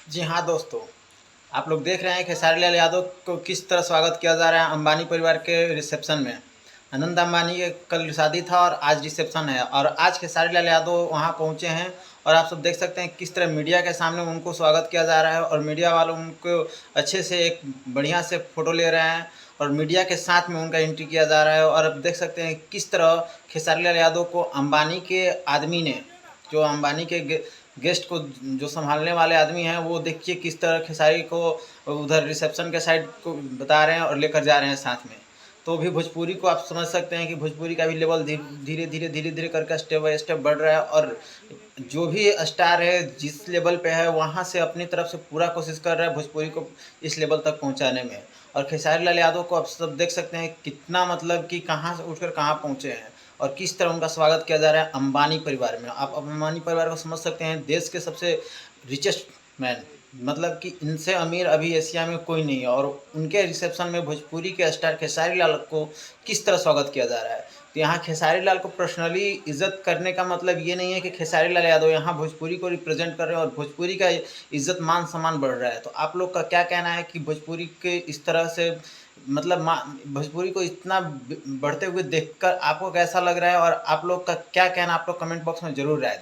जी हाँ दोस्तों, आप लोग देख रहे हैं खेसारी लाल यादव को किस तरह स्वागत किया जा रहा है अंबानी परिवार के रिसेप्शन में। अनंत अंबानी के कल शादी था और आज रिसेप्शन है और आज खेसारी लाल यादव वहाँ पहुँचे हैं और आप सब देख सकते हैं किस तरह मीडिया के सामने उनको स्वागत किया जा रहा है और मीडिया वाले उनको अच्छे से एक बढ़िया से फ़ोटो ले रहे हैं और मीडिया के साथ में उनका एंट्री किया जा रहा है। और अब देख सकते हैं किस तरह खेसारी लाल यादव को अंबानी के आदमी ने, जो अंबानी के गेस्ट को जो संभालने वाले आदमी हैं, वो देखिए किस तरह खेसारी को उधर रिसेप्शन के साइड को बता रहे हैं और लेकर जा रहे हैं साथ में। तो भी भोजपुरी को आप समझ सकते हैं कि भोजपुरी का भी लेवल धीरे धीरे करके स्टेप बाय स्टेप बढ़ रहा है और जो भी स्टार है जिस लेवल पे है वहाँ से अपनी तरफ से पूरा कोशिश कर रहा है भोजपुरी को इस लेवल तक पहुँचाने में। और खेसारी लाल यादव को आप सब देख सकते हैं कितना मतलब कि कहाँ से उठकर कहाँ पहुँचे हैं और किस तरह उनका स्वागत किया जा रहा है अंबानी परिवार में। आप अंबानी परिवार को समझ सकते हैं, देश के सबसे रिचेस्ट मैन, मतलब कि इनसे अमीर अभी एशिया में कोई नहीं है और उनके रिसेप्शन में भोजपुरी के स्टार खेसारी लाल को किस तरह स्वागत किया जा रहा है। तो यहाँ खेसारी लाल को पर्सनली इज्जत करने का मतलब ये नहीं है कि खेसारी लाल यादव यहाँ भोजपुरी को रिप्रेजेंट कर रहे हैं और भोजपुरी का इज्जत मान सम्मान बढ़ रहा है। तो आप लोग का क्या कहना है कि भोजपुरी के इस तरह से मतलब भोजपुरी को इतना बढ़ते हुए देखकर आपको कैसा लग रहा है और आप लोग का क्या कहना, आप लोग कमेंट बॉक्स में ज़रूर राय दें।